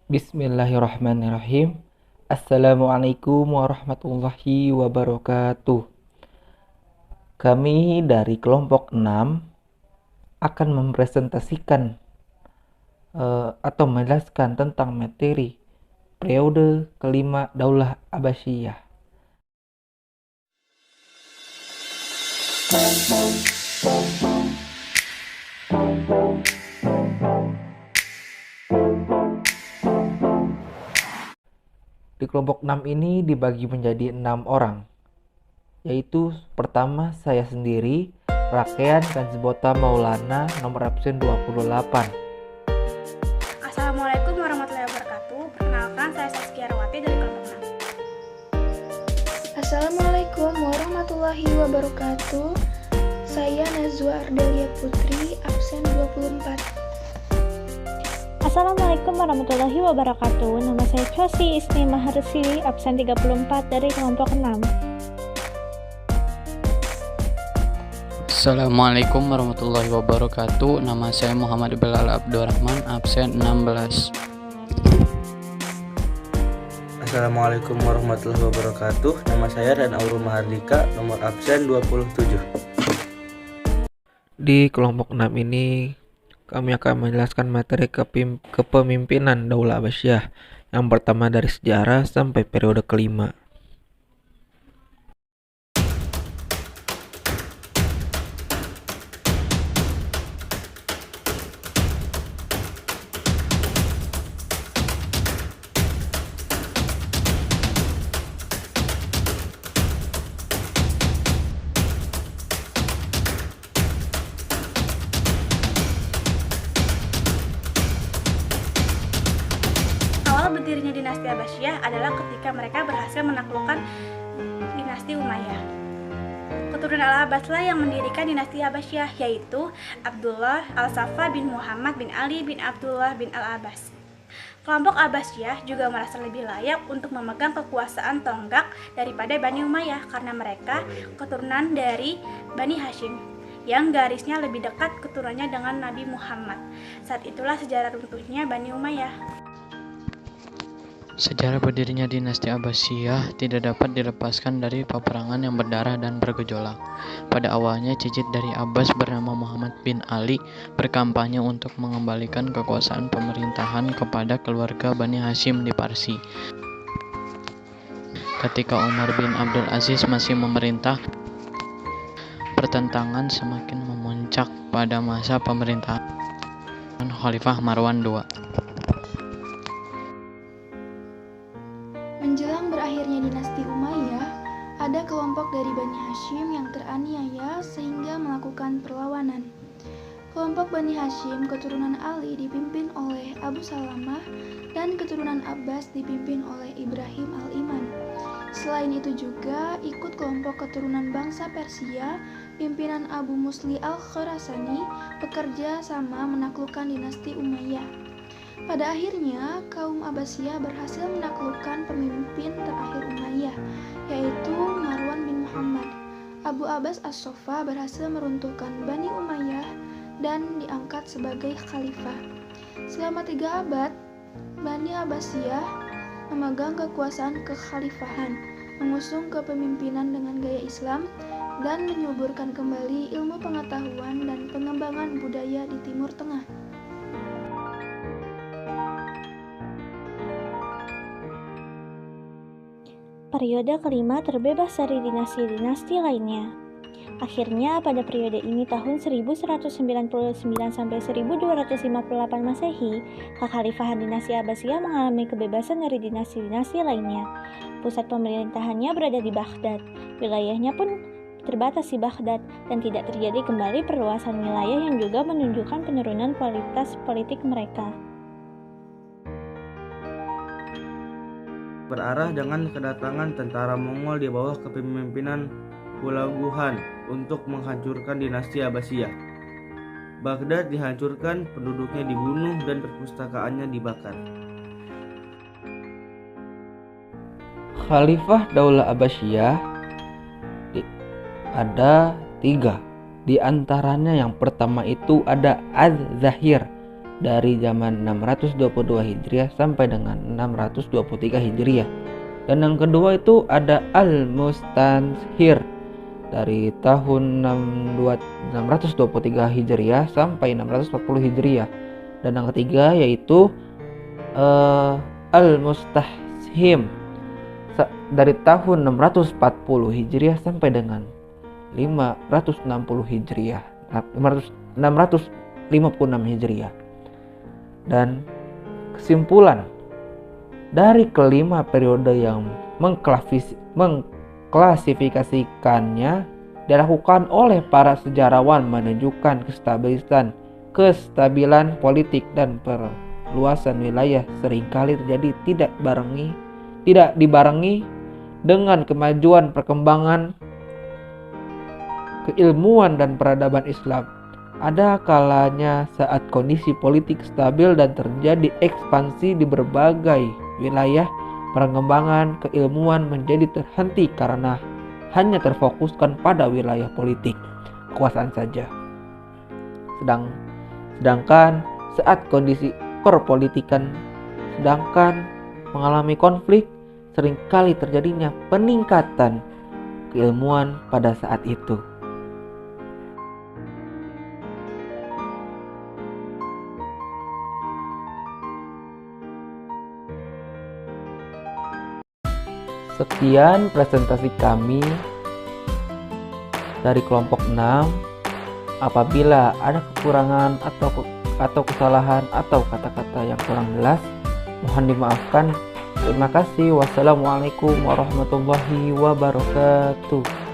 Bismillahirrahmanirrahim. Assalamualaikum warahmatullahi wabarakatuh. Kami dari kelompok 6 akan mempresentasikan atau menjelaskan tentang materi periode kelima Daulah Abbasiyah. Di kelompok 6 ini dibagi menjadi 6 orang, yaitu pertama saya sendiri, Rakean Kanzibota Maulana, nomor absen 28. Assalamualaikum warahmatullahi wabarakatuh. Perkenalkan, saya Saskia Rawati dari kelompok 6. Assalamualaikum warahmatullahi wabarakatuh. Saya Nazwa Ardelia Putri, absen 24. Assalamualaikum warahmatullahi wabarakatuh. Nama saya Chosi Isni Maharsili, absen 34 dari kelompok 6. Assalamualaikum warahmatullahi wabarakatuh. Nama saya Muhammad Bilal Abdurrahman, absen 16. Assalamualaikum warahmatullahi wabarakatuh. Nama saya Dan Aurul Mahardika, nomor absen 27. Di kelompok 6 ini kami akan menjelaskan materi kepemimpinan Daulah Abbasiyah, yang pertama dari sejarah sampai periode kelima. Awal berdirinya dinasti Abbasiyah adalah ketika mereka berhasil menaklukkan dinasti Umayyah. Keturunan Al-Abbas lah yang mendirikan dinasti Abbasiyah, yaitu Abdullah Al-Safa bin Muhammad bin Ali bin Abdullah bin Al-Abbas. Kelompok Abbasiyah juga merasa lebih layak untuk memegang kekuasaan tonggak daripada Bani Umayyah karena mereka keturunan dari Bani Hashim yang garisnya lebih dekat keturunannya dengan Nabi Muhammad. Saat itulah sejarah runtuhnya Bani Umayyah. Sejarah berdirinya dinasti Abbasiyah tidak dapat dilepaskan dari peperangan yang berdarah dan bergejolak. Pada awalnya, cicit dari Abbas bernama Muhammad bin Ali berkampanye untuk mengembalikan kekuasaan pemerintahan kepada keluarga Bani Hashim di Parsi. Ketika Umar bin Abdul Aziz masih memerintah, pertentangan semakin memuncak pada masa pemerintahan Khalifah Marwan II. Menjelang berakhirnya dinasti Umayyah, ada kelompok dari Bani Hashim yang teraniaya sehingga melakukan perlawanan. Kelompok Bani Hashim keturunan Ali dipimpin oleh Abu Salamah dan keturunan Abbas dipimpin oleh Ibrahim Al-Iman. Selain itu juga ikut kelompok keturunan bangsa Persia pimpinan Abu Musli Al-Khorasani bekerja sama menaklukkan dinasti Umayyah. Pada akhirnya, kaum Abbasiyah berhasil menaklukkan pemimpin terakhir Umayyah, yaitu Marwan bin Muhammad. Abu Abbas As-Soffa berhasil meruntuhkan Bani Umayyah dan diangkat sebagai khalifah. Selama 3 abad, Bani Abbasiyah memegang kekuasaan kekhalifahan, mengusung kepemimpinan dengan gaya Islam, dan menyuburkan kembali ilmu pengetahuan dan pengembangan budaya di Timur Tengah. Periode kelima terbebas dari dinasti-dinasti lainnya. Akhirnya pada periode ini tahun 1199 sampai 1258 Masehi, kekhalifahan dinasti Abbasiyah mengalami kebebasan dari dinasti-dinasti lainnya. Pusat pemerintahannya berada di Baghdad. Wilayahnya pun terbatas di Baghdad dan tidak terjadi kembali perluasan wilayah yang juga menunjukkan penurunan kualitas politik mereka. Berarah dengan kedatangan tentara Mongol di bawah kepemimpinan Hulagu Han untuk menghancurkan dinasti Abbasiyah. Baghdad dihancurkan, penduduknya dibunuh, dan perpustakaannya dibakar. Khalifah Daulah Abbasiyah ada 3. Di antaranya yang pertama itu ada Az-Zahir dari zaman 622 Hijriah sampai dengan 623 Hijriah. Dan yang kedua itu ada Al-Mustanshir dari tahun 623 Hijriah sampai 640 Hijriah. Dan yang ketiga yaitu Al-Mustahsim dari tahun 640 Hijriah sampai dengan 560 Hijriah, 656 Hijriah. Dan kesimpulan dari kelima periode yang mengklasifikasikannya dilakukan oleh para sejarawan menunjukkan kestabilan politik dan perluasan wilayah seringkali terjadi tidak dibarengi dengan kemajuan perkembangan keilmuan dan peradaban Islam. Ada kalanya saat kondisi politik stabil dan terjadi ekspansi di berbagai wilayah, perkembangan keilmuan menjadi terhenti karena hanya terfokuskan pada wilayah politik kekuasaan saja. Sedangkan saat kondisi perpolitikan mengalami konflik, seringkali terjadinya peningkatan keilmuan pada saat itu. Sekian presentasi kami dari kelompok 6. Apabila ada kekurangan atau kesalahan atau kata-kata yang kurang jelas, mohon dimaafkan. Terima kasih. Wassalamualaikum warahmatullahi wabarakatuh.